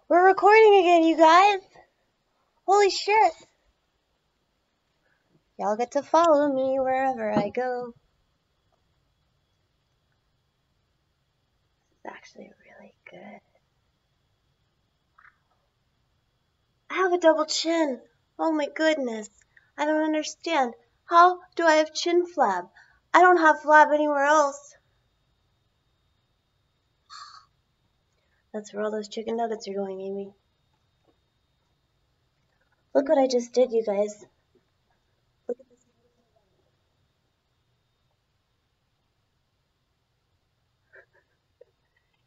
We're recording again, you guys. Holy shit. Y'all get to follow me wherever I go. This is actually really good. I have a double chin. Oh my goodness. I don't understand. How do I have chin flab? I don't have flab anywhere else. That's where all those chicken nuggets are going, Amy. Look what I just did, you guys. Look at this.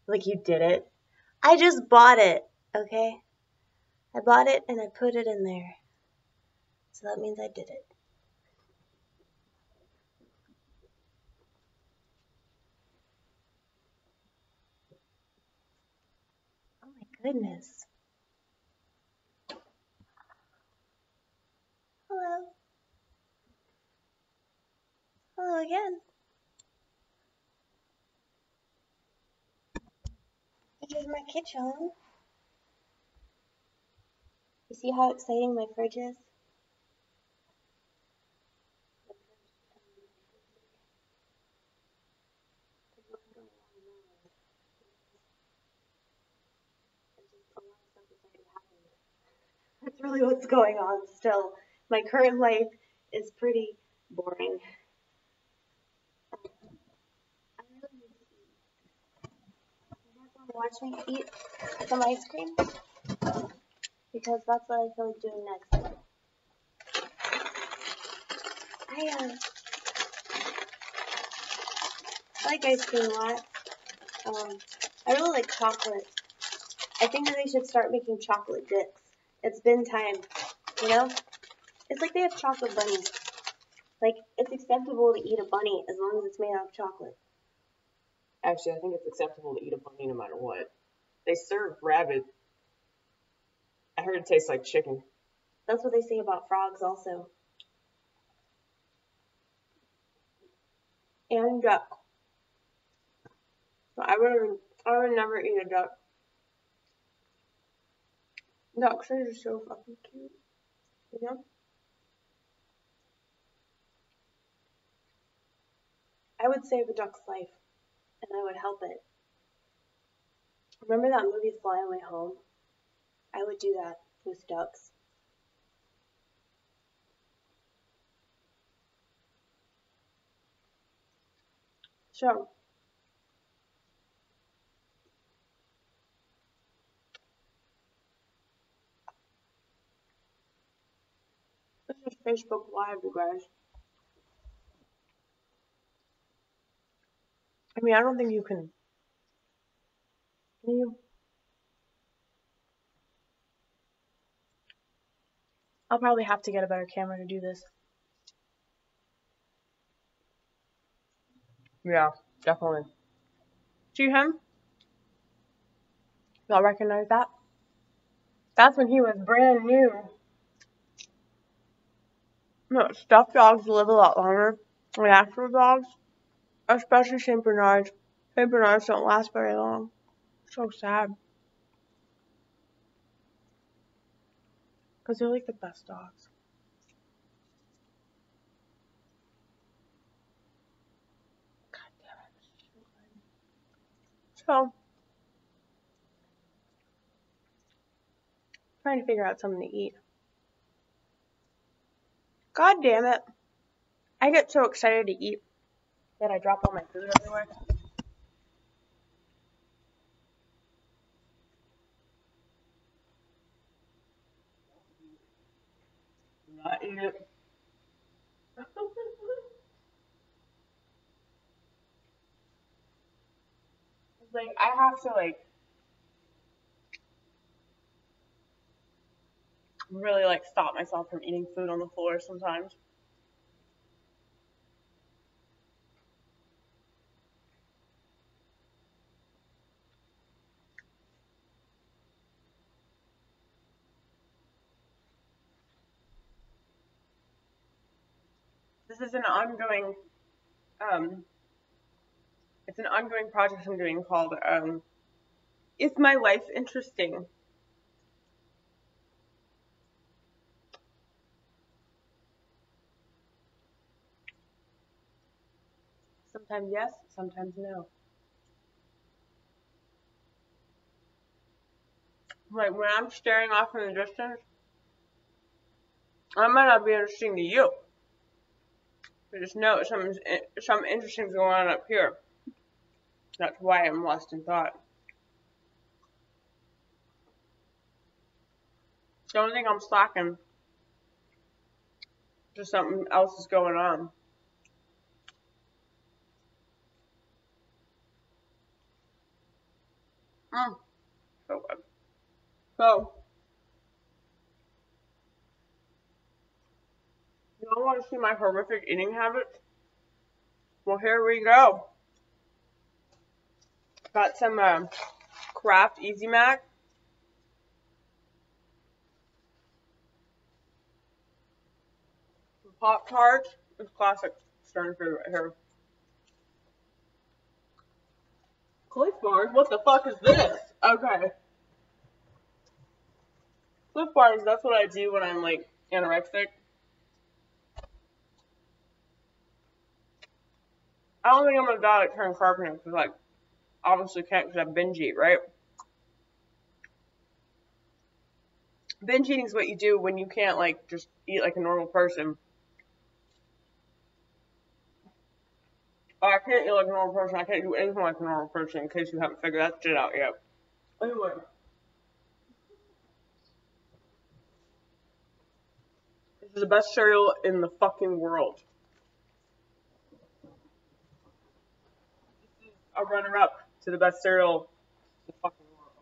Like you did it. I just bought it, okay? I bought it and I put it in there. So that means I did it. Oh my goodness. Hello. Hello again. This is my kitchen. You see how exciting my fridge is? That's really what's going on still. My current life is pretty boring. I really need to eat. You guys want to watch me eat some ice cream? Because that's what I feel like doing next. I like ice cream a lot. I really like chocolate. I think that they should start making chocolate dips. It's been time, you know? It's like they have chocolate bunnies. Like, it's acceptable to eat a bunny as long as it's made out of chocolate. Actually, I think it's acceptable to eat a bunny no matter what. They serve rabbit. I heard it tastes like chicken. That's what they say about frogs also. And duck. I would never eat a duck. Ducks are just so fucking cute. You know? I would save a duck's life. And I would help it. Remember that movie Fly Away Home? I would do that with ducks. So, this is Facebook Live, you guys. I mean, I don't think you can. Can you? I'll probably have to get a better camera to do this. Yeah, definitely. See him? Y'all recognize that? That's when he was brand new. No, stuffed dogs live a lot longer than actual dogs, especially Saint Bernards. Saint Bernards don't last very long. So sad. Because they're like the best dogs. God damn it. So, trying to figure out something to eat. God damn it. I get so excited to eat that I drop all my food everywhere. Not eat it. Like, I have to, like, really, like, stop myself from eating food on the floor sometimes. This is an ongoing, it's an ongoing project I'm doing called, Is My Life Interesting? Sometimes yes, sometimes no. Like when I'm staring off in the distance, I might not be interesting to you. But just know something interesting going on up here. That's why I'm lost in thought. Don't think I'm slacking. Just something else is going on. So good. So, you all want to see my horrific eating habits? Well, here we go. Got some Kraft Easy Mac. Pop-Tarts. It's classic Stern food right here. Cliff bars? What the fuck is this? Okay. Cliff bars, that's what I do when I'm like anorexic. I don't think I'm gonna die like Karen Carpenter because like obviously can't because I binge eat, right? Binge eating is what you do when you can't like just eat like a normal person. Oh, I can't eat like a normal person. I can't do anything like a normal person in case you haven't figured that shit out yet. Anyway. This is the best cereal in the fucking world. This is a runner-up to the best cereal in the fucking world.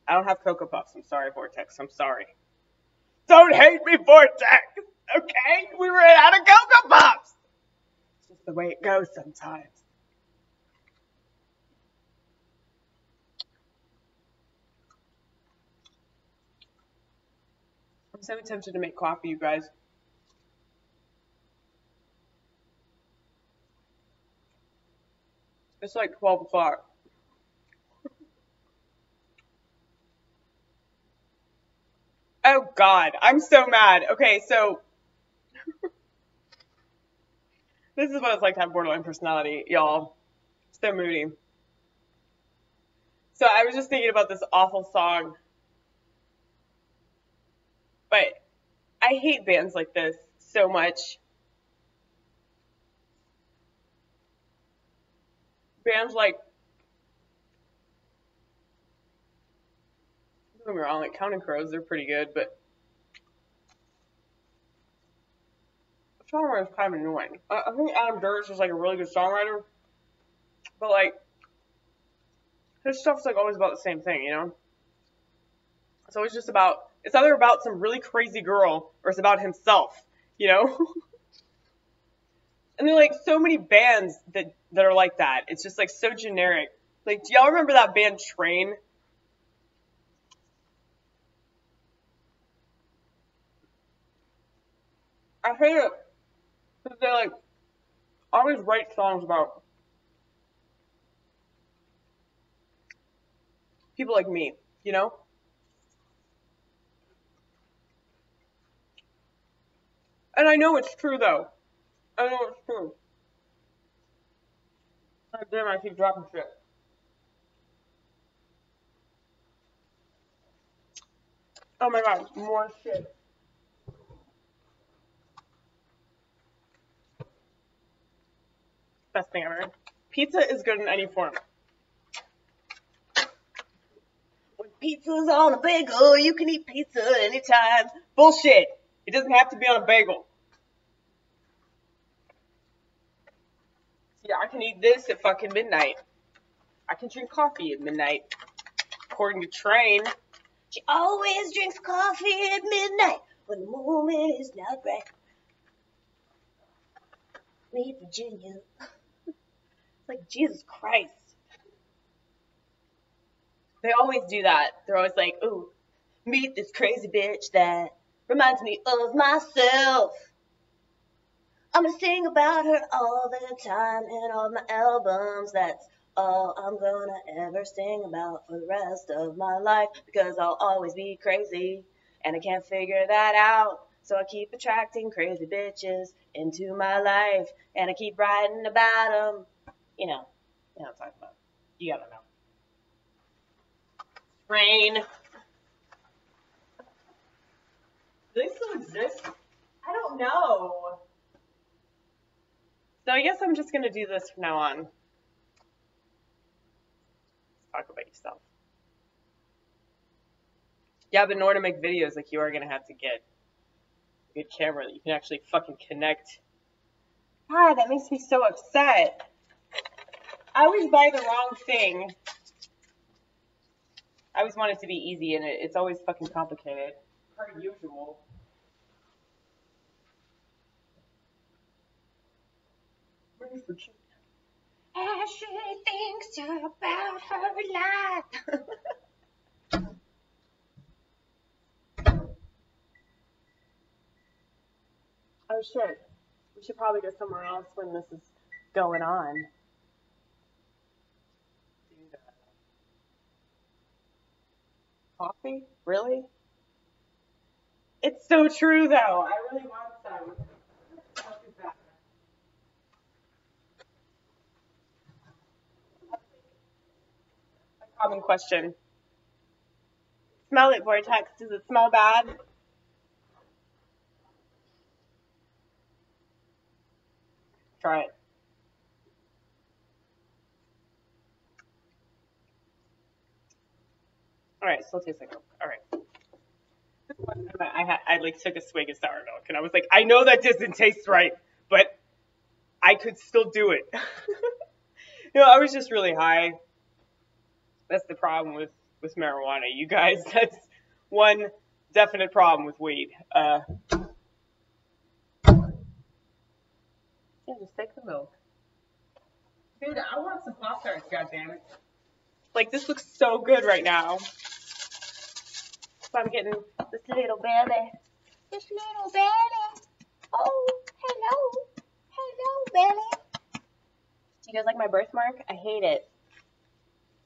I don't have Cocoa Puffs. I'm sorry, Vortex. I'm sorry. Don't hate me, Vortex! Okay? We ran out of Cocoa Puffs! It's just the way it goes sometimes. I'm so tempted to make coffee, you guys. It's like 12 o'clock. Oh God, I'm so mad. Okay, so this is what it's like to have borderline personality, y'all. So moody. So I was just thinking about this awful song, but I hate bands like this so much. Bands like, don't get me wrong, like Counting Crows, they're pretty good, but the songwriter is kind of annoying. I think Adam Duritz is like a really good songwriter, but like his stuff's like always about the same thing, you know? It's always just about, it's either about some really crazy girl or it's about himself, you know? And there are like so many bands that are like that. It's just like so generic. Like, do y'all remember that band Train? I hate it because they like always write songs about people like me, you know? And I know it's true though. I know it's true. God damn, I keep dropping shit. Oh my god, more shit. Best thing ever. Pizza is good in any form. When pizza's on a bagel, you can eat pizza anytime. Bullshit. It doesn't have to be on a bagel. Yeah, I can eat this at fucking midnight. I can drink coffee at midnight. According to Train, she always drinks coffee at midnight when the moment is not right. Me, Virginia. It's like, Jesus Christ. They always do that. They're always like, ooh, meet this crazy bitch that reminds me of myself. I'm gonna sing about her all the time in all my albums. That's all I'm gonna ever sing about for the rest of my life because I'll always be crazy and I can't figure that out. So I keep attracting crazy bitches into my life, and I keep writing about them. You know what I'm talking about. You gotta know. Rain. Do they still exist? I don't know. So I guess I'm just gonna do this from now on. Talk about yourself. Yeah, but in order to make videos, like, you are gonna have to get a good camera that you can actually fucking connect. God, that makes me so upset. I always buy the wrong thing. I always want it to be easy, and it's always fucking complicated. Per usual. Ready for chicken. As she thinks about her life. Oh shit. We should probably go somewhere else when this is going on. Dude, coffee? Really? It's so true though. I really want some. How is that? A common question. Smell it, Vortex. Does it smell bad? Try it. Alright, still tastes like milk. Alright. I like took a swig of sour milk and I was like, I know that doesn't taste right, but I could still do it. I was just really high. That's the problem with marijuana, you guys. That's one definite problem with weed. Yeah, just take the milk. Dude, I want some Pop-Tarts, goddammit. Like, this looks so good right now. So I'm getting this little belly. This little belly. Oh, hello. Hello, belly. Do you guys like my birthmark? I hate it.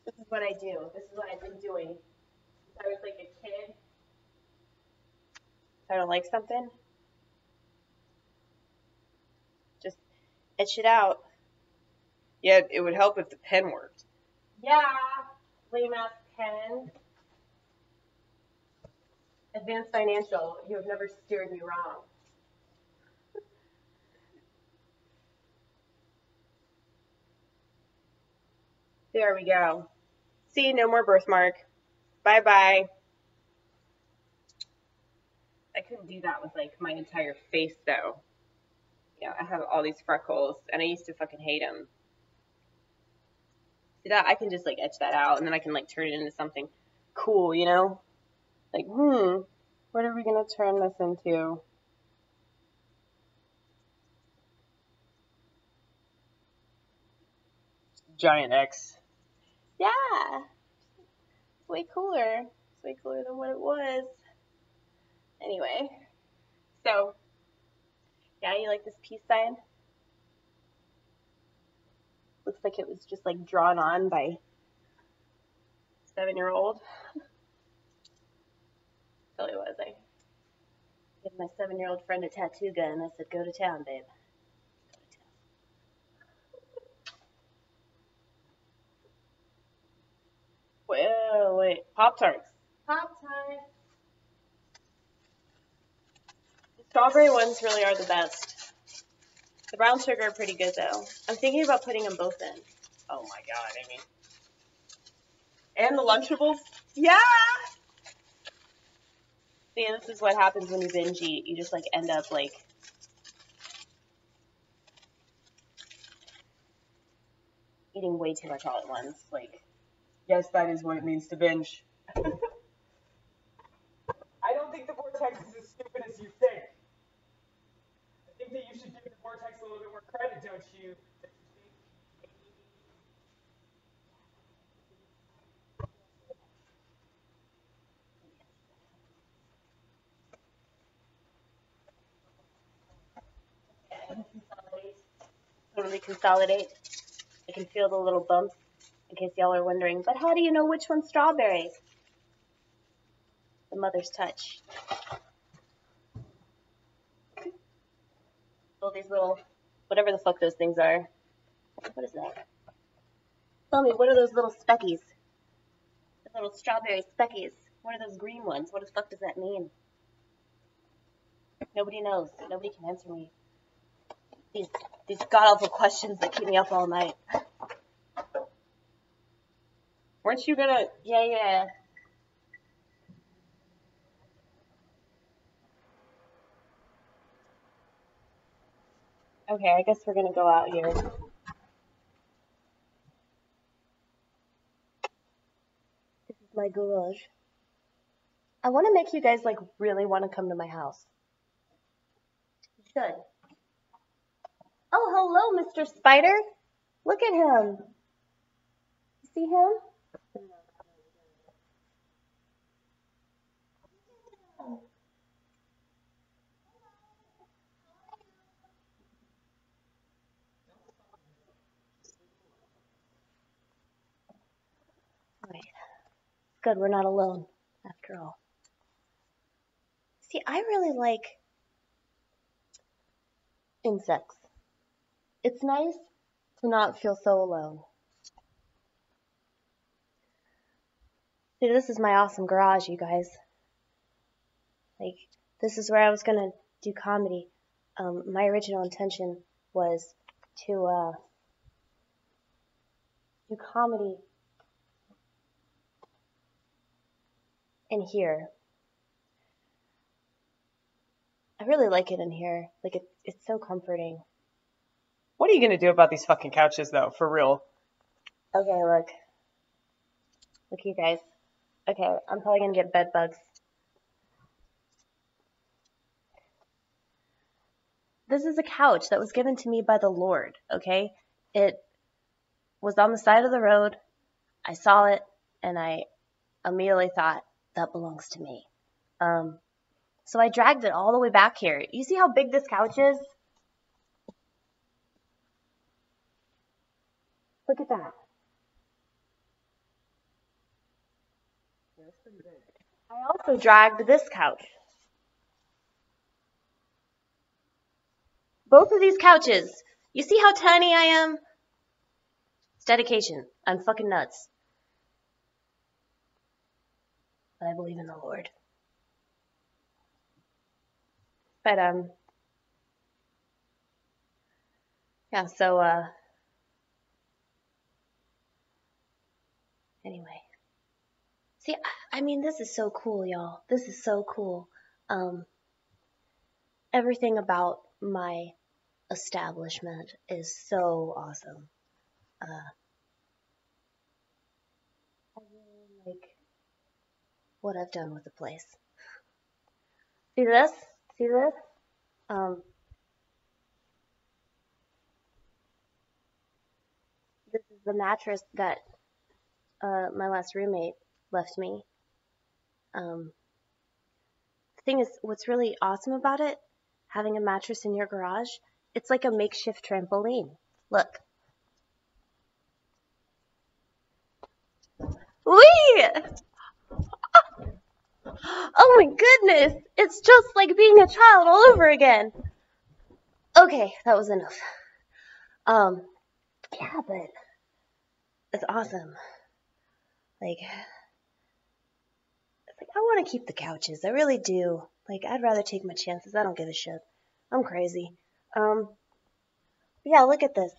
This is what I do. This is what I've been doing since I was like a kid. If I don't like something, just etch it out. Yeah, it would help if the pen worked. Yeah, lame ass pen. Advanced Financial, you have never steered me wrong. There we go. See, no more birthmark. Bye-bye. I couldn't do that with, like, my entire face, though. Yeah, I have all these freckles, and I used to fucking hate them. See that? I can just, like, etch that out, and then I can, like, turn it into something cool, you know? Like, what are we gonna turn this into? Giant X. Yeah! It's way cooler. It's way cooler than what it was. Anyway. So, yeah, you like this peace sign? Looks like it was just, like, drawn on by a 7-year-old. Totally was. I gave my 7-year-old friend a tattoo gun. I said, go to town, babe. Go to town. Well, wait. Pop-Tarts. Pop-Tarts. The strawberry ones really are the best. The brown sugar are pretty good, though. I'm thinking about putting them both in. Oh, my God, Amy. And the Lunchables? Yeah! See, this is what happens when you binge eat. You just, like, end up, like, eating way too much all at once. Like, yes, that is what it means to binge. I don't think the Vortex is as stupid as you think. I think that you should give the Vortex a little bit more credit, don't you? When we consolidate, I can feel the little bumps, in case y'all are wondering, but how do you know which one's strawberry? The mother's touch. people these little, whatever the fuck those things are. What is that? Tell me, what are those little speckies? The little strawberry speckies. What are those green ones? What the fuck does that mean? Nobody knows. Nobody can answer me. These god-awful questions that keep me up all night. Weren't you gonna... Yeah. Okay, I guess we're gonna go out here. This is my garage. I want to make you guys, like, really want to come to my house. You should. Oh, hello, Mr. Spider. Look at him. You see him? Wait. Good, we're not alone, after all. See, I really like insects. It's nice to not feel so alone. See, this is my awesome garage, you guys. Like, this is where I was gonna do comedy. My original intention was to do comedy in here. I really like it in here. Like, it's so comforting. What are you gonna do about these fucking couches, though? For real. Okay, look. Look, you guys. Okay, I'm probably gonna get bed bugs. This is a couch that was given to me by the Lord, okay? It was on the side of the road. I saw it, and I immediately thought, that belongs to me. So I dragged it all the way back here. You see how big this couch is? Look at that. Yeah, that's pretty big. I also dragged this couch. Both of these couches. You see how tiny I am? It's dedication. I'm fucking nuts. But I believe in the Lord. But, yeah, so, anyway. See, I mean, this is so cool, y'all. This is so cool. Everything about my establishment is so awesome. I really like what I've done with the place. See this? See this? This is the mattress that my last roommate left me. The thing is, what's really awesome about it, having a mattress in your garage, it's like a makeshift trampoline. Look. Whee! Oh my goodness! It's just like being a child all over again. Okay, that was enough. Yeah, but it's awesome. Like, I want to keep the couches. I really do. Like, I'd rather take my chances. I don't give a shit. I'm crazy. Yeah, look at this.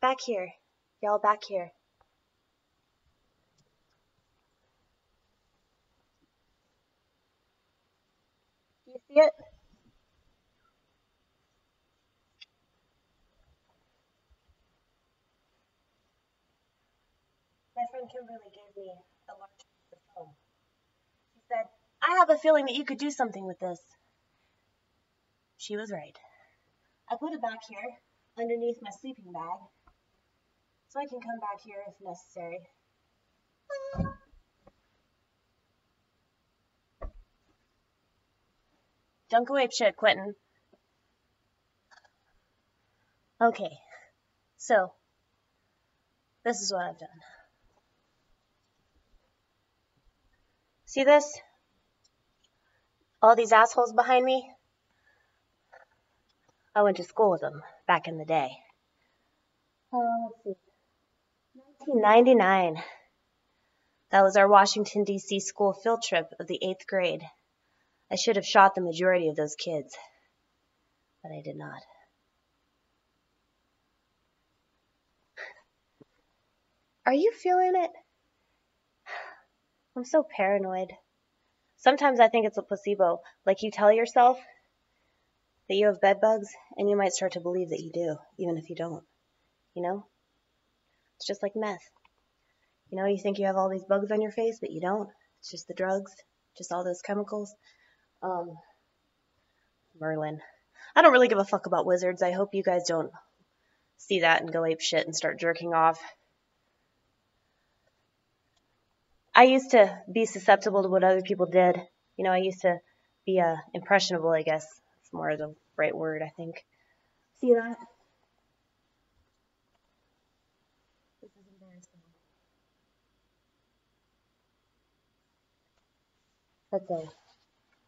Back here. Y'all back here. Do you see it? My friend Kimberly gave me a large piece of foam. She said, I have a feeling that you could do something with this. She was right. I put it back here, underneath my sleeping bag, so I can come back here if necessary. Don't go ape shit, Quentin. Okay, so, this is what I've done. See this? All these assholes behind me? I went to school with them back in the day. Let's see. 1999. That was our Washington, D.C. school field trip of the 8th grade. I should have shot the majority of those kids, but I did not. Are you feeling it? I'm so paranoid. Sometimes I think it's a placebo. Like you tell yourself that you have bed bugs, and you might start to believe that you do, even if you don't. You know? It's just like meth. You know, you think you have all these bugs on your face, but you don't. It's just the drugs, just all those chemicals. Merlin. I don't really give a fuck about wizards. I hope you guys don't see that and go ape shit and start jerking off. I used to be susceptible to what other people did. You know, I used to be impressionable, I guess. It's more the right word, I think. See that? This is embarrassing. That's a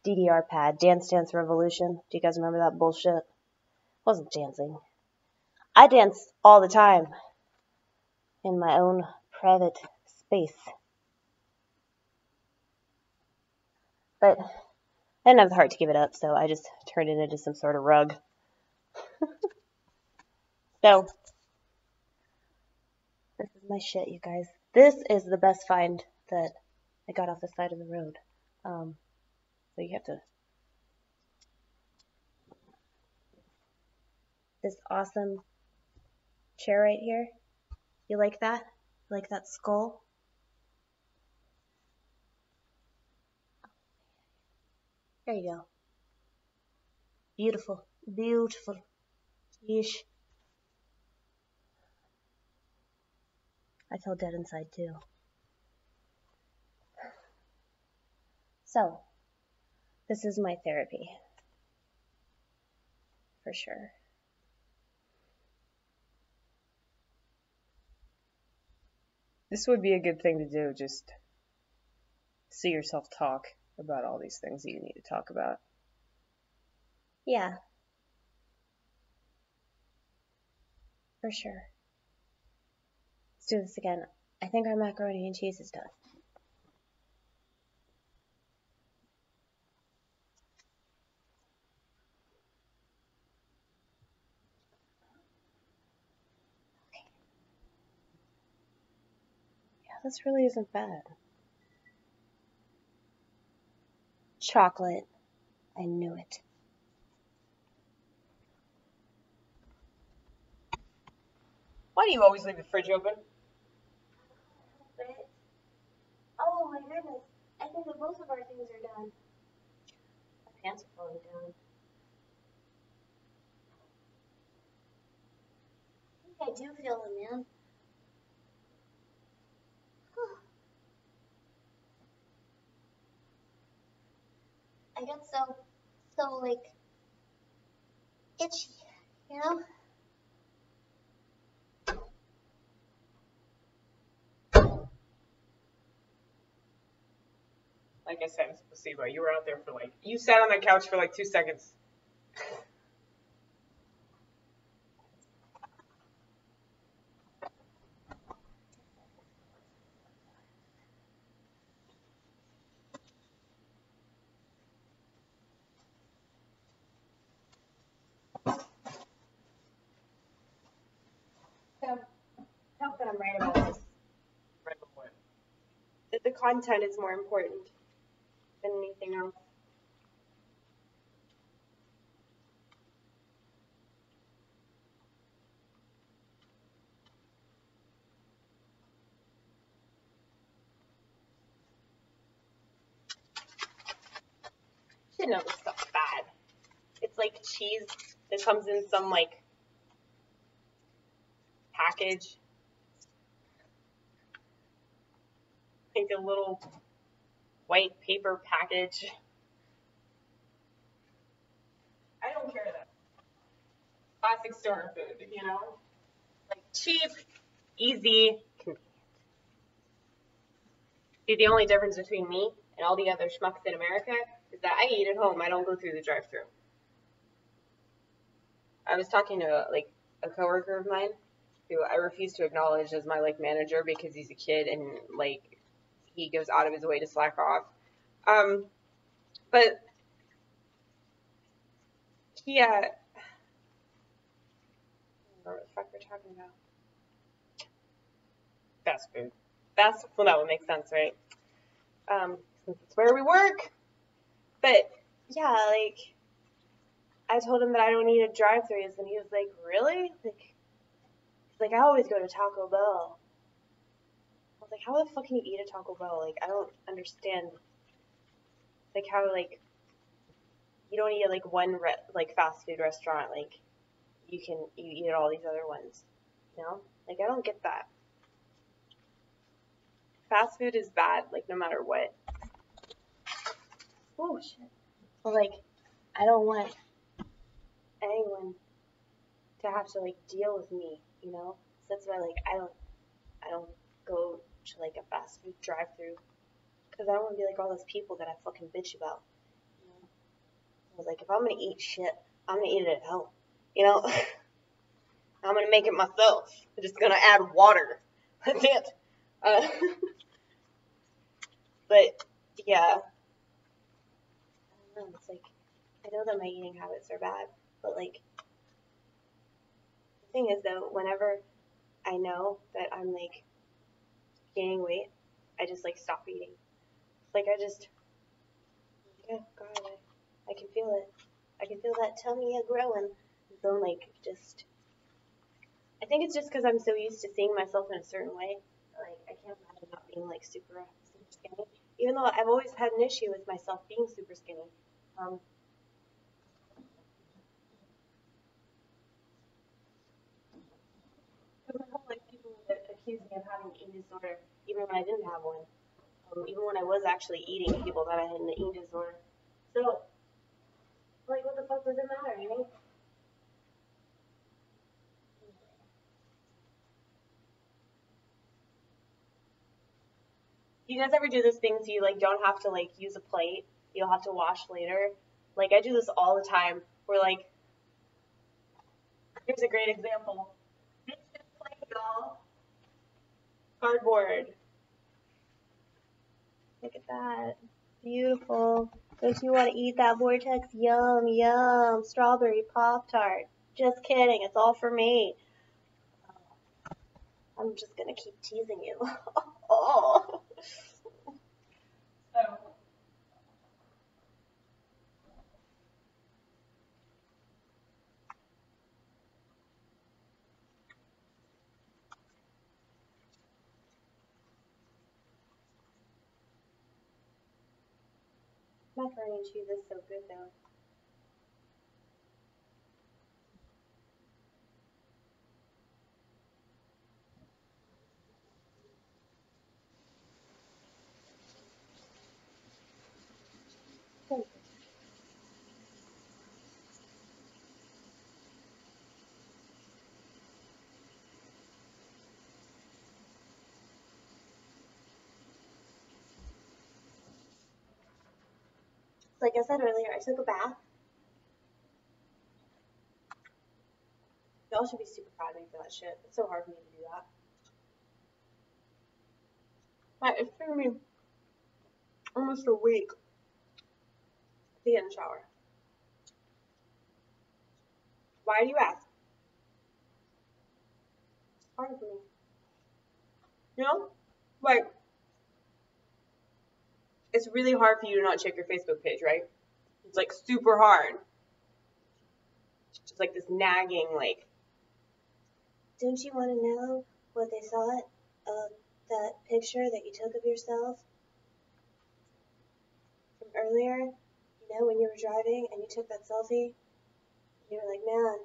DDR pad, Dance Dance Revolution. Do you guys remember that bullshit? I wasn't dancing. I dance all the time in my own private space. But I didn't have the heart to give it up, so I just turned it into some sort of rug. So, this is my shit, you guys. This is the best find that I got off the side of the road. So you have to... This awesome chair right here. You like that? You like that skull? There you go. Beautiful. Beautiful. Yeesh. I feel dead inside too. So, this is my therapy. For sure. This would be a good thing to do, just see yourself talk about all these things that you need to talk about. Yeah. For sure. Let's do this again. I think our macaroni and cheese is done. Okay. Yeah, this really isn't bad. Chocolate. I knew it. Why do you always leave the fridge open? Oh my goodness. I think that both of our things are done. My pants are falling down. I think I do feel them, man. I get so like itchy, you know? Like I said, it's a placebo. You were out there for you sat on that couch for 2 seconds. So, I hope that I'm right about this. Right before it. That the content is more important than anything else. You should know this stuff's bad. It's like cheese that comes in some package. Like a little white paper package. I don't care though. Classic store food, you know? Like cheap, easy, convenient. See, the only difference between me and all the other schmucks in America is that I eat at home. I don't go through the drive-thru. I was talking to like a coworker of mine who I refuse to acknowledge as my like manager because he's a kid and like he goes out of his way to slack off. But he I don't know what the fuck we're talking about. Fast food. Well, that would make sense, right? Since it's where we work. But yeah, like I told him that I don't eat at drive-thrus, and he was like, "Really?" He's like, "I always go to Taco Bell." I was like, "How the fuck can you eat at Taco Bell? Like, I don't understand. Like, how like you don't eat at like one like fast food restaurant, like you eat at all these other ones, you know? Like, I don't get that. Fast food is bad, like no matter what. Oh shit. Well, like, I don't want anyone to have to like deal with me, you know? So that's why like I don't go to like a fast food drive-through because I don't want to be like all those people that I fucking bitch about. You know? I was like, if I'm gonna eat shit, I'm gonna eat it at home. You know? I'm gonna make it myself. I'm just gonna add water. That's it. But yeah, I don't know. It's like I know that my eating habits are bad, but like the thing is though, whenever I know that I'm like gaining weight, I just like stop eating. Like I just, oh god, I can feel it. I can feel that tummy growing. So I'm like just, I think it's just because I'm so used to seeing myself in a certain way. Like I can't imagine not being like super skinny. Even though I've always had an issue with myself being super skinny. Because my whole life people would accuse me of having an eating disorder, even when I didn't have one. Even when I was actually eating, people thought I had an eating disorder. So, like, what the fuck does it matter, you know? Do you guys ever do this thing so you like don't have to like use a plate? You'll have to wash later. Like I do this all the time. Where like, here's a great example. This plate, y'all. Cardboard. Look at that. Beautiful. Don't you want to eat that vortex? Yum, yum. Strawberry Pop-Tart. Just kidding. It's all for me. I'm just going to keep teasing you. Oh. So, macaroni and cheese is so good though. Like I said earlier, I took a bath. Y'all should be super proud of me for that shit. It's so hard for me to do that. But it's taken me almost a week to get in the shower. Why do you ask? It's hard for me. You know? Like, it's really hard for you to not check your Facebook page, right? It's like super hard. It's just like this nagging, like, don't you want to know what they thought of that picture that you took of yourself from earlier? You know, when you were driving and you took that selfie? You were like, man,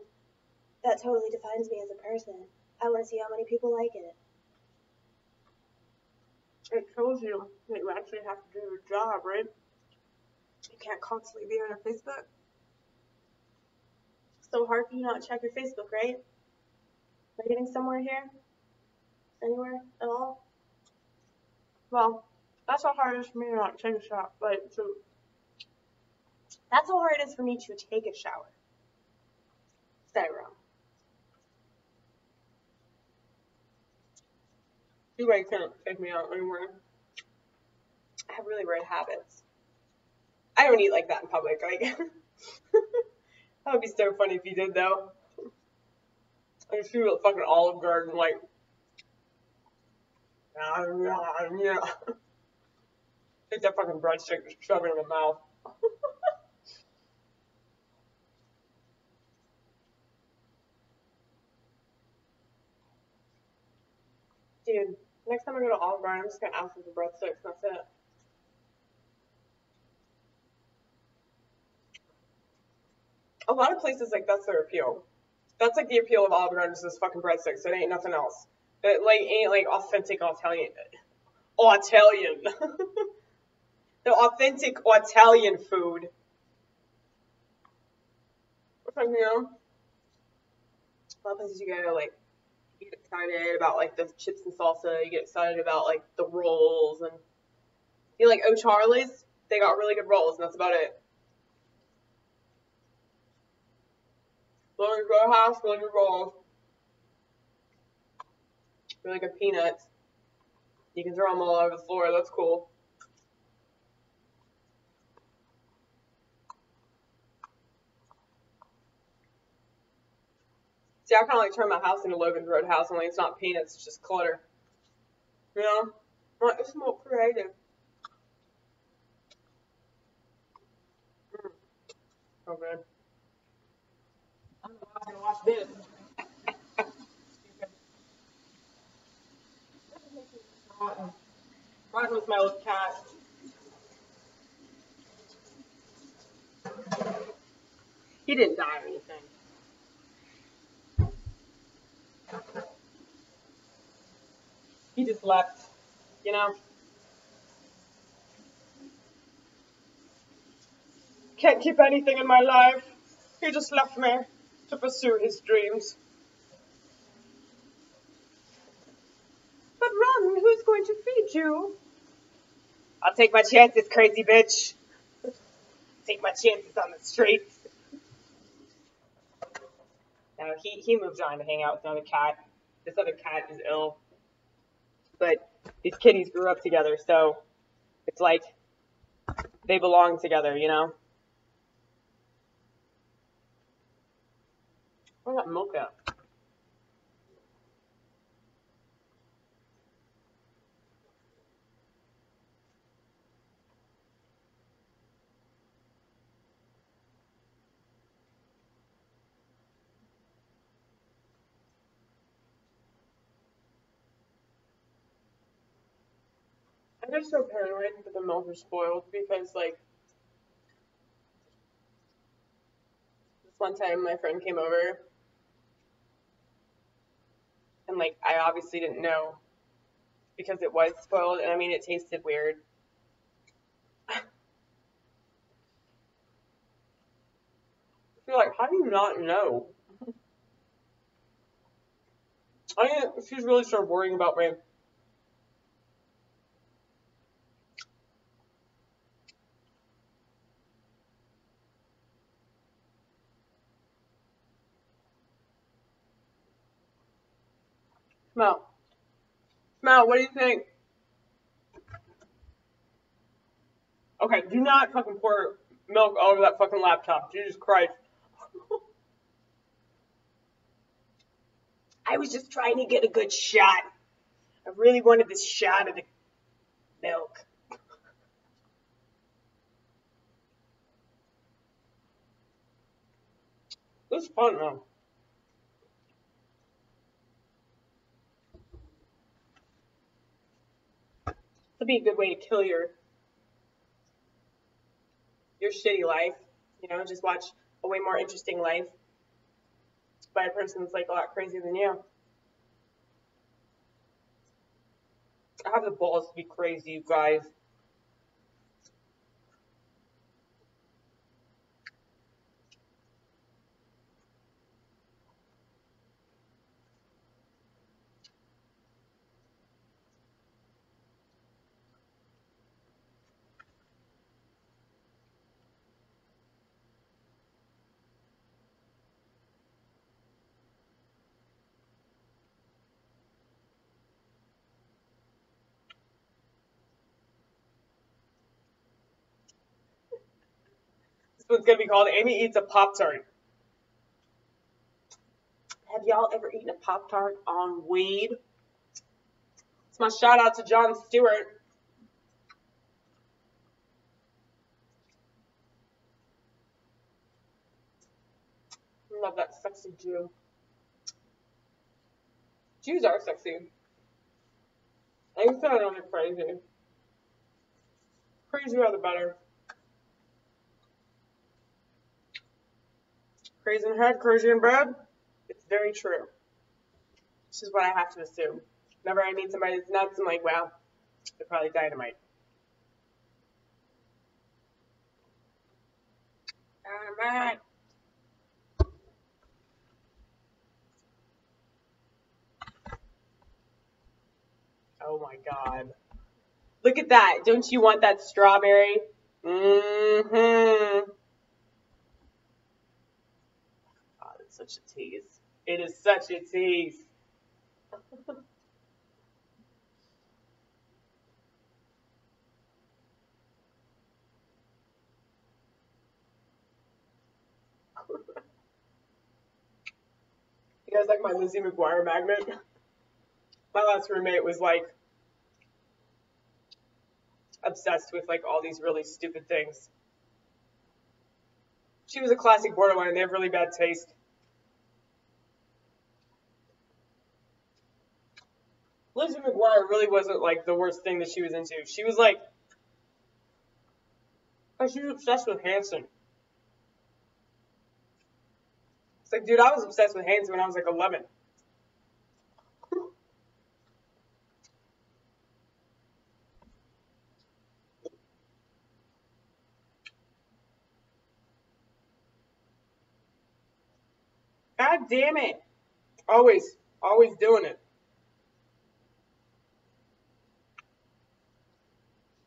that totally defines me as a person. I want to see how many people like it. It shows you that you actually have to do your job, right? You can't constantly be on your Facebook. It's so hard for you not to check your Facebook, right? Are you getting somewhere here? Anywhere at all? Well, that's how hard it is for me to not take a shower. That's how hard it is for me to take a shower. styrofoam. You guys can't take me out anywhere. I have really weird habits. I don't eat like that in public. Like, that would be so funny if you did, though. I just feel a fucking Olive Garden, like, yeah. Take that fucking breadstick and shove it in my mouth. Dude, next time I go to Olive Garden, I'm just gonna ask them for breadsticks, and that's it. A lot of places, like, that's their appeal. That's like the appeal of Olive Garden is this fucking breadsticks. It ain't nothing else. It like ain't like authentic Italian. Italian. The authentic Italian food. It's like, you know, a lot of places you go, like, you get excited about like the chips and salsa. You get excited about like the rolls, and you like O'Charlie's. They got really good rolls, and that's about it. Really good house, really good rolls, really good peanuts. You can throw them all over the floor. That's cool. See, I kind of like turn my house into Logan's Roadhouse, only it's not peanuts, it's just clutter. You know? Like, it's more creative. So good. I'm gonna watch this. Rotten with my little cat. He didn't die or anything. He just left. You know? Can't keep anything in my life. He just left me to pursue his dreams. But Ron, who's going to feed you? I'll take my chances, crazy bitch. Take my chances on the streets. No, he moved on to hang out with another cat. This other cat is ill. But these kitties grew up together, so it's like they belong together, you know? Where's that milk at? I'm just so paranoid that the milk is spoiled because, like, this one time my friend came over and, like, I obviously didn't know because it was spoiled, and I mean, it tasted weird. I feel like, how do you not know? I mean, she's really started worrying about me. Smell. Smell, what do you think? Okay, do not fucking pour milk all over that fucking laptop. Jesus Christ. I was just trying to get a good shot. I really wanted this shot of the milk. This is fun though. This would be a good way to kill your shitty life. You know, just watch a way more interesting life by a person that's like a lot crazier than you. I have the balls to be crazy, you guys. one's gonna be called Amy Eats a Pop-Tart. Have y'all ever eaten a Pop-Tart on weed? It's my shout out to Jon Stewart. Love that sexy Jew. Jews are sexy. I think they're not crazy. Crazier the better. Crazy in head, crazy in bed. It's very true. This is what I have to assume. Whenever I meet somebody that's nuts, I'm like, well, they're probably dynamite. Dynamite. Oh my god. Look at that. Don't you want that strawberry? Mm-hmm. Oh, it's such a tease. It is such a tease. You guys like my Lizzie McGuire magnet? My last roommate was like obsessed with like all these really stupid things. She was a classic borderline and they have really bad taste. Lizzie McGuire really wasn't like the worst thing that she was into. She was like, oh, she was obsessed with Hanson. It's like, dude, I was obsessed with Hanson when I was like 11. God damn it. Always doing it.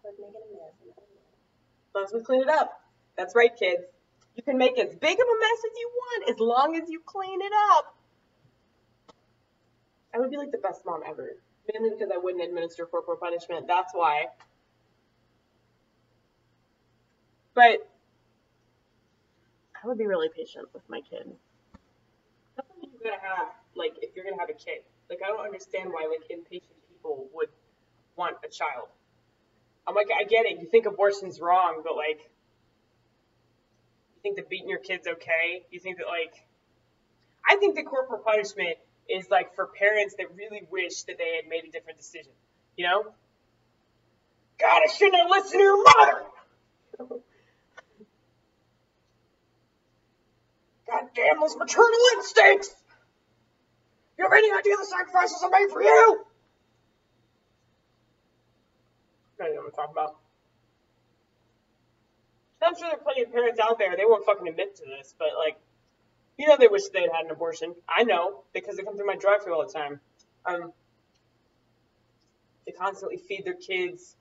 As long as we clean it up. That's right, kids. You can make as big of a mess as you want as long as you clean it up. I would be like the best mom ever. Mainly because I wouldn't administer corporal punishment. That's why. But I would be really patient with my kid. That's something you gotta have, like, if you're gonna have a kid. Like, I don't understand why, like, impatient people would want a child. I'm like, I get it. You think abortion's wrong, but, like, you think that beating your kid's okay? You think that, like, I think that corporal punishment is, like, for parents that really wish that they had made a different decision. You know? God, I shouldn't have listened to your mother! God damn those maternal instincts! You have any idea the sacrifices I made for you? I don't know what I'm talking about. I'm sure there are plenty of parents out there, they won't fucking admit to this, but, like, you know they wish they'd had an abortion. I know, because they come through my drive-thru all the time. They constantly feed their kids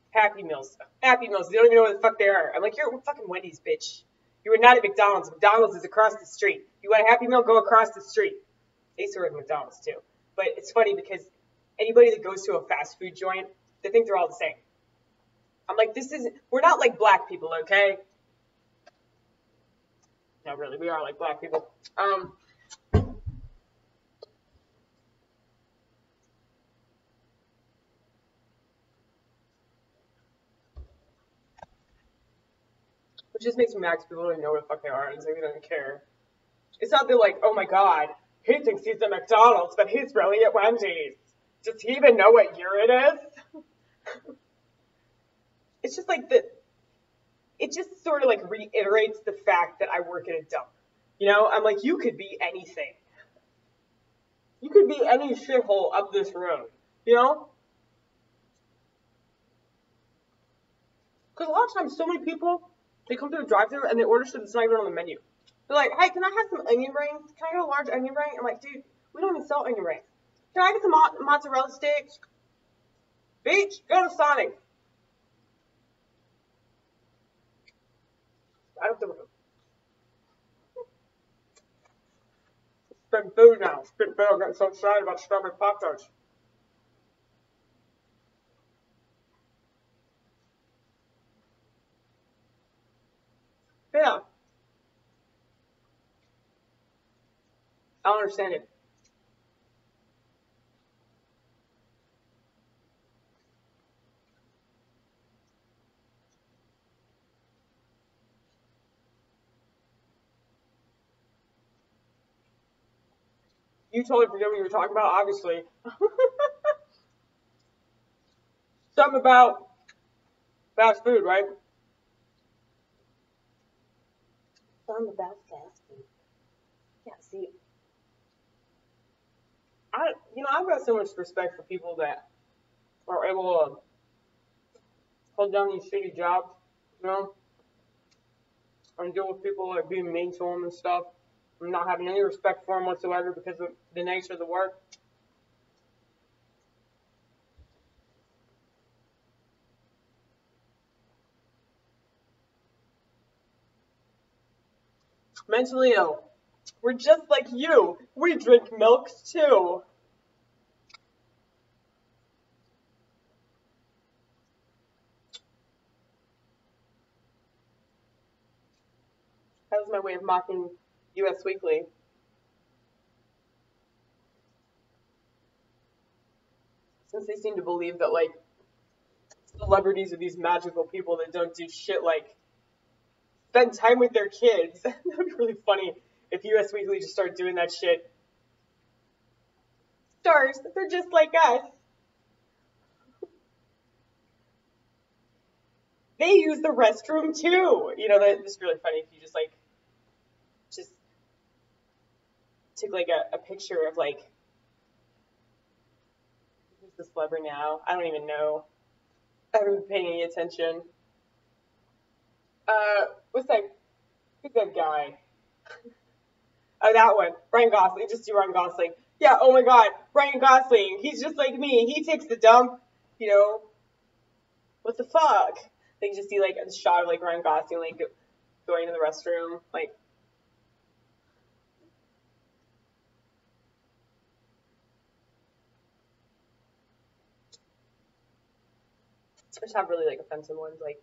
Happy Meals. Happy Meals, they don't even know what the fuck they are. I'm like, you're fucking Wendy's, bitch. You are not at McDonald's. McDonald's is across the street. You want a Happy Meal, go across the street. They used to work at McDonald's, too. But it's funny because anybody that goes to a fast food joint, they think they're all the same. I'm like, we're not like black people, okay? No, really, we are like black people. Which just makes me mad because people don't even know what the fuck they are and they don't care. It's not that like, oh my god, he thinks he's at McDonald's, but he's really at Wendy's. Does he even know what year it is? It's just like that. It just sort of like reiterates the fact that I work at a dump. You know, I'm like, you could be anything. You could be any shithole up this road. You know? Because a lot of times, so many people, they come to the drive-thru and they order shit that's not even on the menu. They're like, hey, can I have some onion rings? Can I get a large onion ring? I'm like, dude, we don't even sell onion rings. Can I get some mozzarella sticks? Bitch, go to Sonic. I don't think spend food now. Spend food. I'm getting so excited about strawberry Pop-Tarts. Yeah. I don't understand it. You totally forget what you were talking about, obviously. Something about fast food, right? Something about fast food. Yeah, see, I've got so much respect for people that are able to hold down these shitty jobs, you know, and deal with people like being mean to them and stuff. I'm not having any respect for them whatsoever because of the nature of the work. Mentally ill. We're just like you. We drink milks too. That was my way of mocking US Weekly. Since they seem to believe that like celebrities are these magical people that don't do shit like spend time with their kids. That would be really funny if US Weekly just started doing that shit. Stars, they're just like us. They use the restroom too. You know, that's really funny if you just took like a picture of like, who's the celebrity now? I don't even know. I haven't been paying any attention. What's that? Who's that guy? Oh, that one. Ryan Gosling. Just do Ryan Gosling. Yeah, oh my god. Ryan Gosling. He's just like me. He takes the dump. You know, what the fuck? They just see like a shot of like Ryan Gosling like going to the restroom. Like, I just have really like offensive ones like,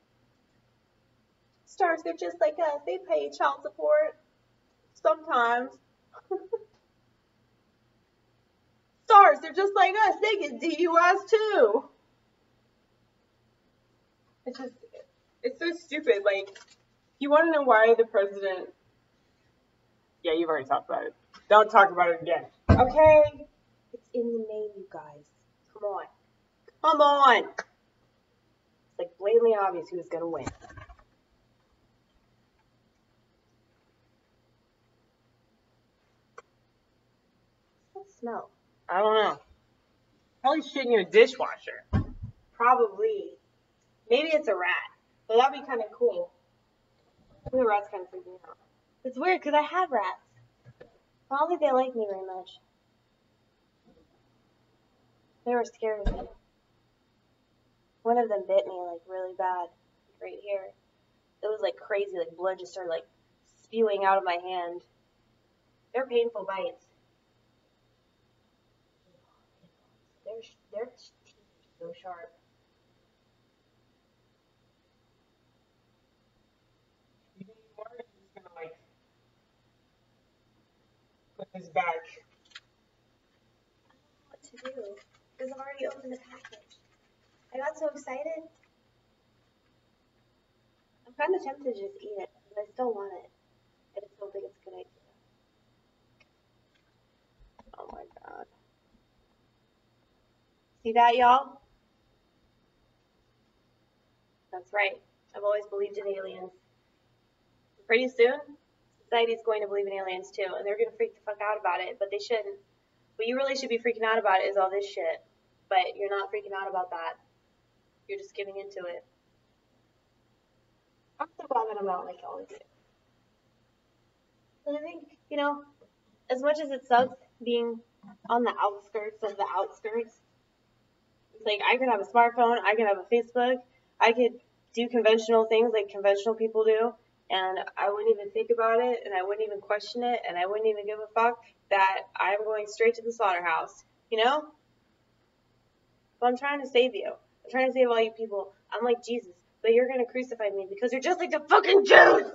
stars, they're just like us. They pay child support. Sometimes. Stars, they're just like us. They get DUIs too. It's just, it's so stupid. Like, you want to know why the president? Yeah, you've already talked about it. Don't talk about it again. Okay? It's in the name, you guys. Come on. Come on. It's like blatantly obvious who's gonna win. What's that smell? I don't know. Probably shitting in a dishwasher. Probably. Maybe it's a rat. But that'd be kind of cool. The rat's kind of freaking me out. It's weird because I have rats. I don't think they like me very much. They were scared of me. One of them bit me like really bad, right here. It was like crazy, like blood just started like spewing out of my hand. They're painful bites. Their teeth are so sharp. You think you are just gonna like put this back? I don't know what to do because I've already opened the package. I got so excited. I'm kind of tempted to just eat it, but I still want it. I just don't think it's a good idea. Oh my god. See that, y'all? That's right. I've always believed in aliens. Pretty soon, society's going to believe in aliens too, and they're going to freak the fuck out about it, but they shouldn't. What you really should be freaking out about is all this shit. But you're not freaking out about that. You're just giving into it. I'm so glad that I'm not like all of you. And I think, as much as it sucks being on the outskirts of the outskirts, it's like I could have a smartphone, I could have a Facebook, I could do conventional things like conventional people do, and I wouldn't even think about it, and I wouldn't even question it, and I wouldn't even give a fuck that I'm going straight to the slaughterhouse, But I'm trying to save you. I'm trying to save all you people. I'm like Jesus, but you're gonna crucify me because you're just like the fucking Jews!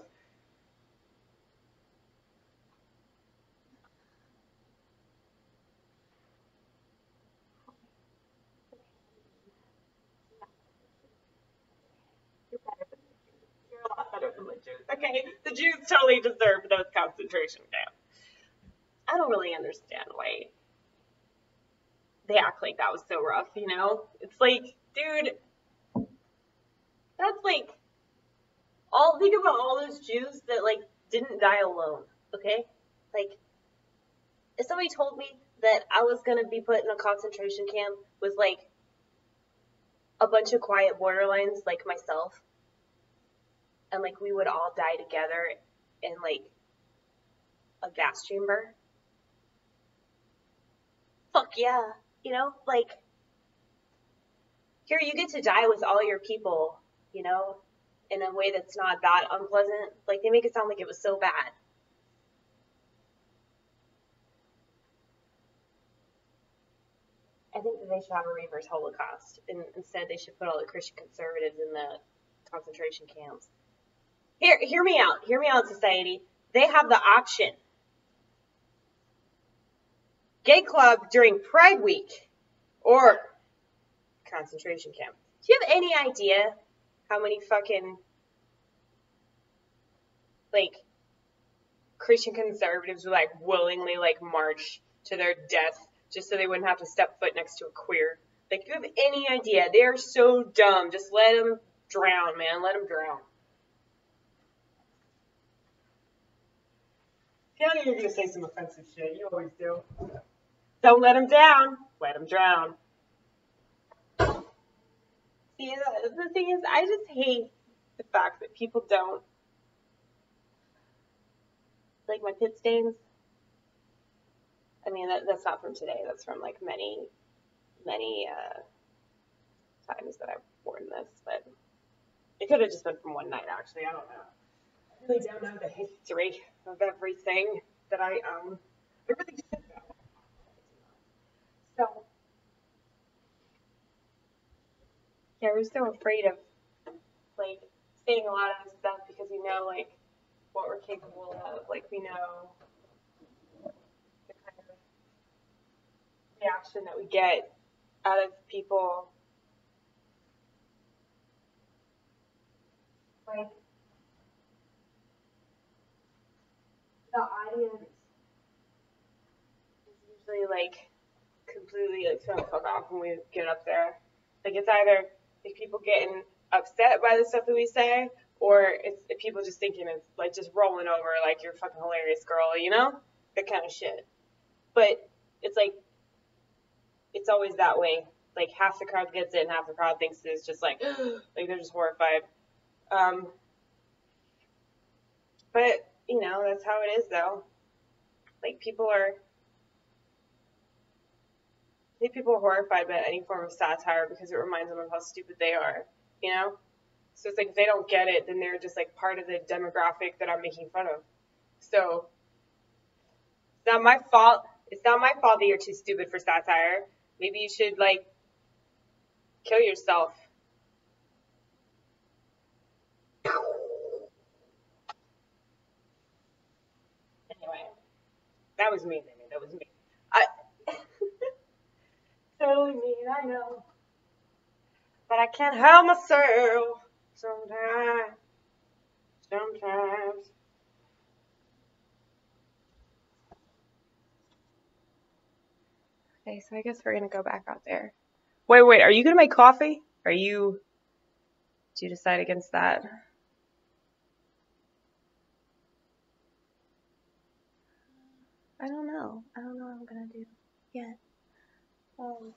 Okay, the Jews totally deserved those concentration camps. I don't really understand why they act like that was so rough, you know? It's like, dude, that's like, think about all those Jews that, like, didn't die alone, okay? Like, if somebody told me that I was gonna be put in a concentration camp with, like, a bunch of quiet borderlines like myself, and, like, we would all die together in, like, a gas chamber, fuck yeah, you know? Like, here you get to die with all your people, you know, in a way that's not that unpleasant. Like, they make it sound like it was so bad. I think that they should have a reverse Holocaust, and instead they should put all the Christian conservatives in the concentration camps. Hear me out, society. They have the option. Gay club during Pride Week, or concentration camp. Do you have any idea how many fucking, like, Christian conservatives would, like, willingly, like, march to their death just so they wouldn't have to step foot next to a queer? Like, do you have any idea? They are so dumb. Just let them drown, man. Let them drown. Yeah, you're going to say some offensive shit. You always do. Don't let them down. Let them drown. See, the thing is, I just hate the fact that people don't, like, my pit stains. I mean, that's not from today. That's from, like, many times that I've worn this. But it could have just been from one night, actually. I don't know. I really don't know the history of everything that I own. I really should know. So, yeah, we're so afraid of, like, saying a lot of this stuff because we know, like, what we're capable of. Like, we know the kind of reaction that we get out of people. Like, the audience is usually, like, completely, like, trying to fuck off when we get up there. Like, it's either, like, people getting upset by the stuff that we say, or it's people just thinking it's, like, just rolling over, like, you're a fucking hilarious girl, you know? That kind of shit. But it's, like, it's always that way. Like, half the crowd gets it, and half the crowd thinks it's just, like, like, they're just horrified. But, you know, that's how it is, though. Like, people are horrified by any form of satire because it reminds them of how stupid they are, you know? So it's like, if they don't get it, then they're just, like, part of the demographic that I'm making fun of. So, it's not my fault. It's not my fault that you're too stupid for satire. Maybe you should, like, kill yourself. Anyway, that was me, baby. That was me. Totally mean, I know. But I can't help myself sometimes. Okay, so I guess we're gonna go back out there. Wait, are you gonna make coffee? Do you decide against that? I don't know. I don't know what I'm gonna do yet. Do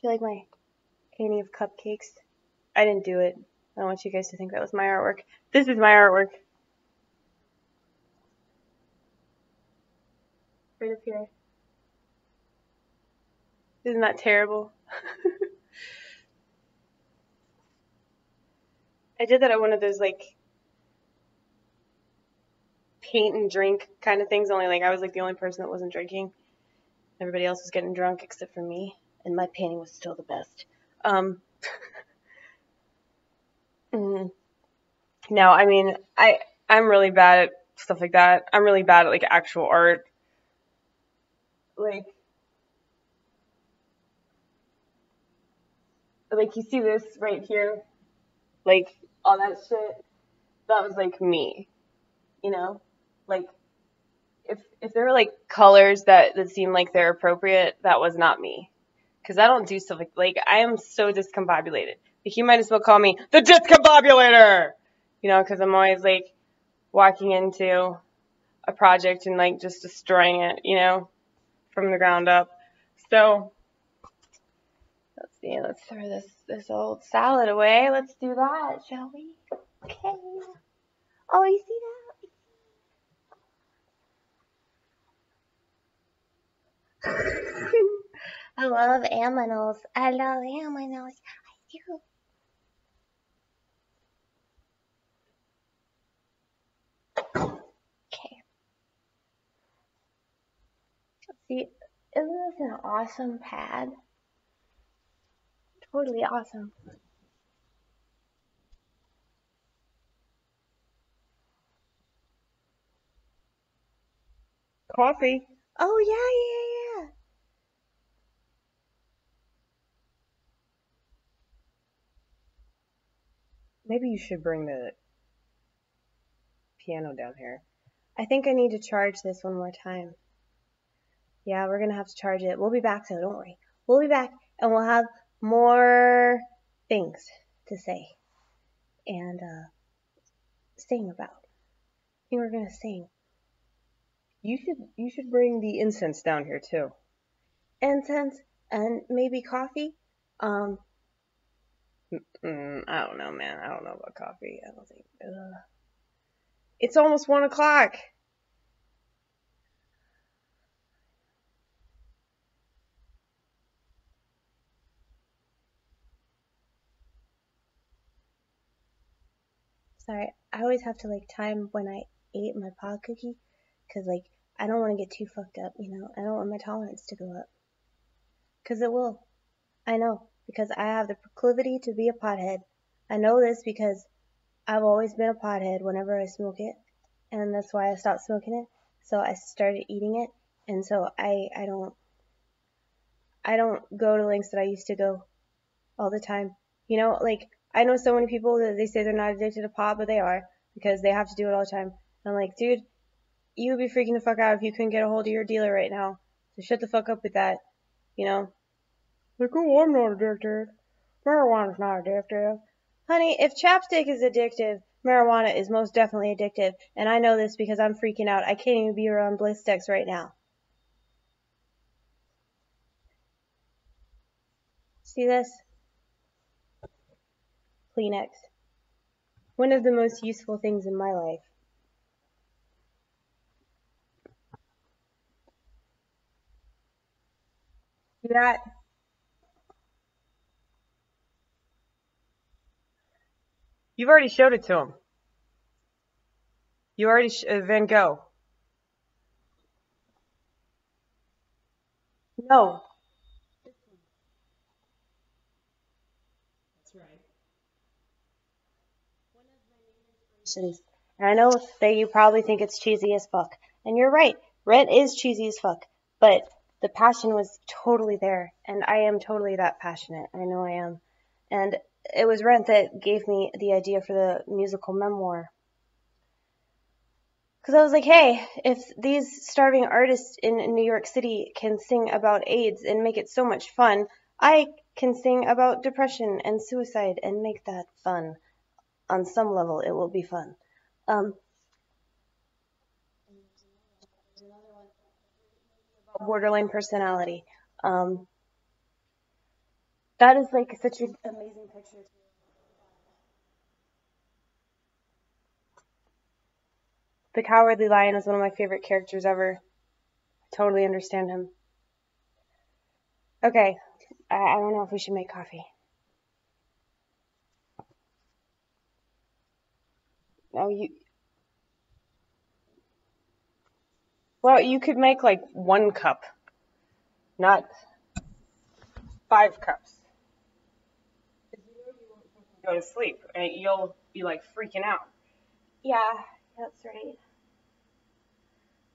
you like my painting of cupcakes? I didn't do it. I don't want you guys to think that was my artwork. This is my artwork. Right up here. Isn't that terrible? I did that at one of those, like, paint and drink kind of things, only, like, I was, like, the only person that wasn't drinking. Everybody else was getting drunk except for me, and my painting was still the best. No, I mean, I'm really bad at stuff like that. I'm really bad at, like, actual art. Like, you see this right here? Like, all that shit, that was like me, you know? Like, if there were like colors that seemed like they're appropriate, that was not me. Cause I don't do stuff like I am so discombobulated. Like you might as well call me the discombobulator, you know, cause I'm always like walking into a project and like just destroying it, you know, from the ground up. So let's see, let's throw this old salad away. Let's do that, shall we? Okay. Oh, you see that? I love aminals. I love aminals. I do. Okay. See, isn't this an awesome pad? Totally awesome. Coffee. Oh, yeah. Maybe you should bring the piano down here. I think I need to charge this one more time. Yeah, we're gonna have to charge it. We'll be back, so don't worry. We'll be back, and we'll have more things to say and sing about. I think we're gonna sing. You should bring the incense down here too. Incense and maybe coffee. I don't know, man. I don't know about coffee. I don't think. It's almost 1 o'clock. Sorry, I always have to like time when I ate my pod cookie, cause like I don't want to get too fucked up, you know. I don't want my tolerance to go up, cause it will. I know, because I have the proclivity to be a pothead. I know this because I've always been a pothead whenever I smoke it, and that's why I stopped smoking it. So I started eating it, and so I don't go to lengths that I used to go all the time. You know, like I know so many people that they say they're not addicted to pot, but they are because they have to do it all the time. And I'm like, dude, you would be freaking the fuck out if you couldn't get a hold of your dealer right now. So shut the fuck up with that, you know? Like, oh, I'm not addicted. Marijuana's not addictive. Honey, if chapstick is addictive, marijuana is most definitely addictive. And I know this because I'm freaking out. I can't even be around bliss sticks right now. See this? Kleenex. One of the most useful things in my life. See that? You've already showed it to him. You already Van Gogh. No. That's right. And I know that you probably think it's cheesy as fuck. And you're right. Rent is cheesy as fuck. But the passion was totally there. And I am totally that passionate. I know I am. And it was Rent that gave me the idea for the musical memoir. Because I was like, hey, if these starving artists in New York City can sing about AIDS and make it so much fun, I can sing about depression and suicide and make that fun. On some level, it will be fun. Borderline personality. Um, that is like such an amazing picture. The Cowardly Lion is one of my favorite characters ever. I totally understand him. Okay, I don't know if we should make coffee. No, well, you could make like 1 cup, not 5 cups. Go to sleep, and you'll be like freaking out. Yeah, that's right.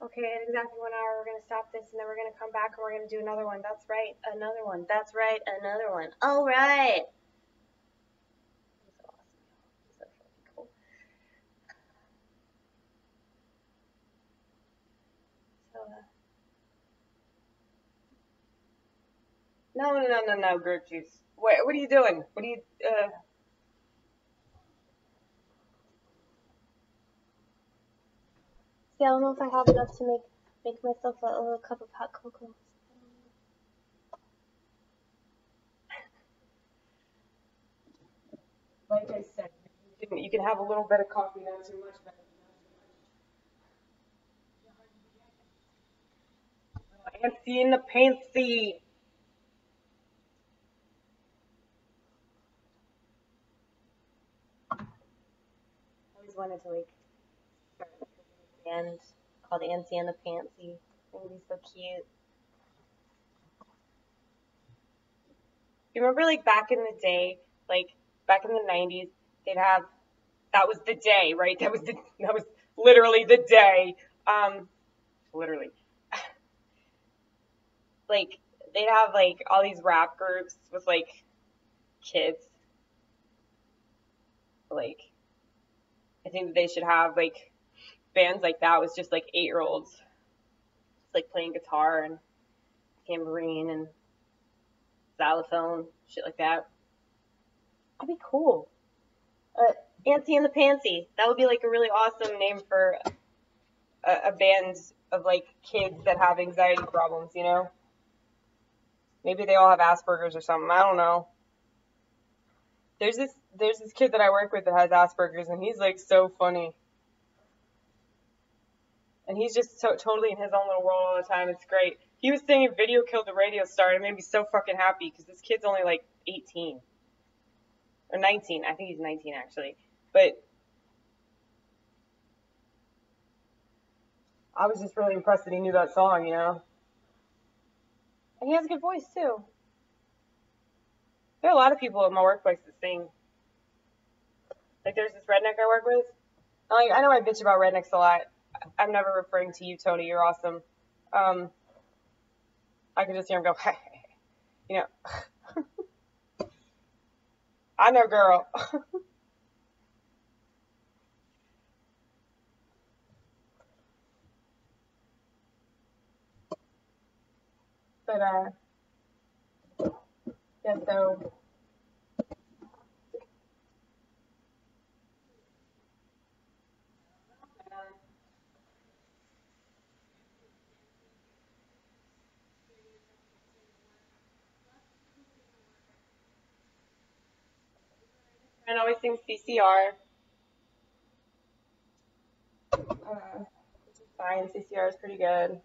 Okay, at exactly 1 hour, we're gonna stop this, and then we're gonna come back, and we're gonna do another one. That's right, another one. That's right, another one. All right. No, grape juice. What are you doing? What are you, See, I don't know if I have enough to make myself a little cup of hot cocoa. like I said, you can have a little bit of coffee, not too much, but fancy in the pantsy. I always wanted to like start like a little band called Antsy and the Pantsy. It would be so cute. You remember like back in the day, like back in the 90s, they'd have that was the day, right? That was literally the day. Literally. Like they'd have like all these rap groups with like kids. Like I think they should have like bands like that was just like 8-year-olds, like playing guitar and tambourine and xylophone, shit like that. That'd be cool. Antsy and the Pantsy. That would be like a really awesome name for a band of like kids that have anxiety problems, you know? Maybe they all have Asperger's or something. I don't know. There's this kid that I work with that has Asperger's, and he's like so funny. And he's just totally in his own little world all the time. It's great. He was singing "Video Killed the Radio Star," and it made me so fucking happy because this kid's only like 18 or 19. I think he's 19 actually. But I was just really impressed that he knew that song, you know. And he has a good voice too. There are a lot of people at my workplace that sing. Like there's this redneck I work with. Like I know I bitch about rednecks a lot. I'm never referring to you, Tony. You're awesome. I can just hear him go, you know. I know, girl. But yeah. So. And always sing CCR. Which is fine. CCR is pretty good.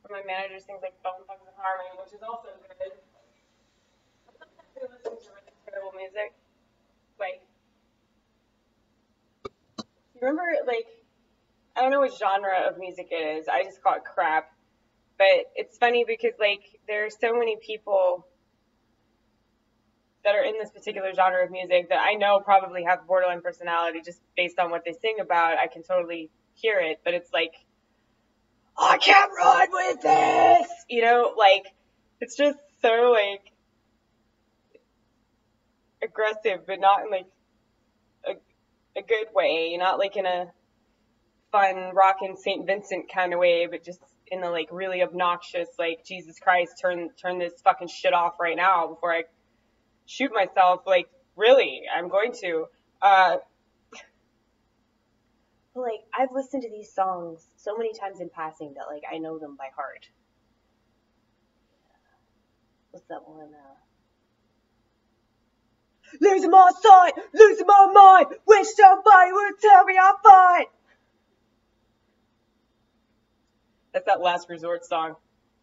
My manager sings like Bone Thugs and Harmony, which is also good. Sometimes I listen to really terrible music. Like, you remember, like, I don't know what genre of music it is. I just call it crap. But it's funny because, like, there are so many people that are in this particular genre of music that I know probably have borderline personality just based on what they sing about. I can totally hear it, but it's like, I can't run with this! You know, like, it's just so, like, aggressive, but not in, like, a good way. Not, like, in a fun, rockin' St. Vincent kind of way, but just in the, like, really obnoxious, like, Jesus Christ, turn this fucking shit off right now before I shoot myself. Like, really, I'm going to. Like, I've listened to these songs so many times in passing that, like, I know them by heart. What's that one? Losing my sight, losing my mind, wish somebody would tell me I'm fine. That's that Last Resort song.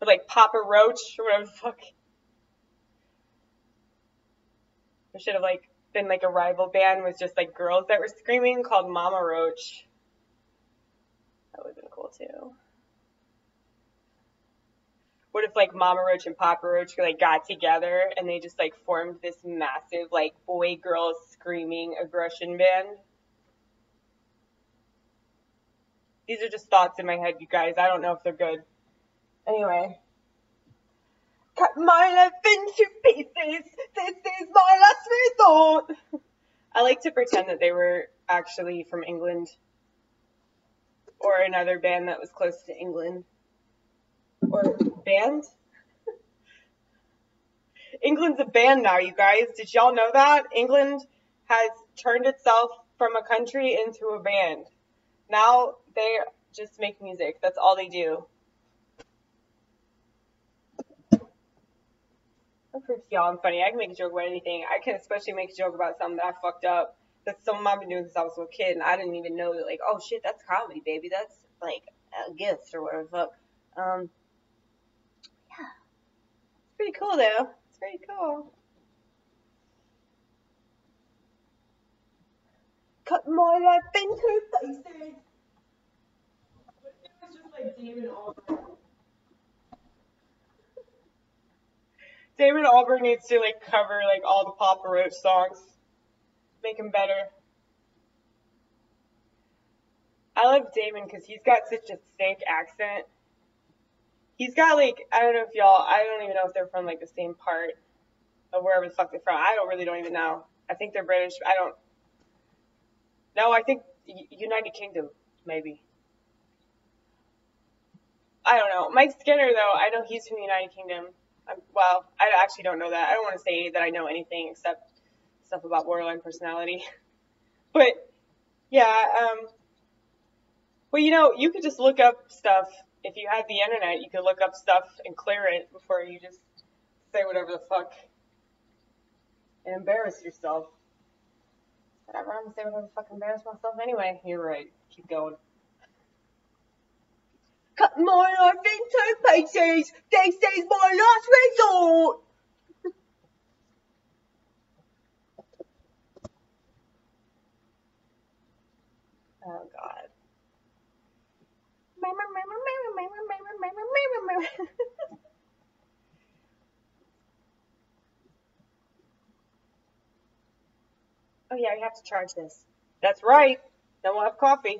Or, like, Papa Roach, or whatever the fuck. There should have, like, been, like, a rival band with just, like, girls that were screaming called Mama Roach. That would have been cool, too. What if, like, Mama Roach and Papa Roach, like, got together and they just, like, formed this massive, like, boy-girl screaming aggression band? These are just thoughts in my head, you guys. I don't know if they're good. Anyway. Cut my life into pieces. This is my last resort. I like to pretend that they were actually from England or another band that was close to England. Or band? England's a band now, you guys. Did y'all know that? England has turned itself from a country into a band. Now they just make music. That's all they do. That proves y'all I'm funny. I can make a joke about anything. I can especially make a joke about something that I fucked up. That's something I've been doing since I was a kid, and I didn't even know that, like, oh shit, that's comedy, baby. That's like a gift or whatever the fuck. Yeah. It's pretty cool though. It's pretty cool. Cut my life into pieces. What if it was just like Damon Albarn? Damon Albarn needs to like cover like all the Papa Roach songs. Make him better. I love Damon because he's got such a thick accent. He's got like, I don't know if y'all, I don't even know if they're from like the same part of wherever the fuck they're from. I don't even know. I think they're British. No, I think United Kingdom, maybe. I don't know. Mike Skinner though, I know he's from the United Kingdom. Well, I actually don't know that. I don't want to say that I know anything except stuff about borderline personality. But yeah, well, you know, you could just look up stuff. If you had the internet, you could look up stuff and clear it before you just say whatever the fuck and embarrass yourself. Whatever, I'm gonna say whatever the fuck, embarrass myself anyway. You're right. Keep going. Cut my life into pieces. This is my last resort. Oh God. Oh yeah, you have to charge this. That's right. Then we'll have coffee.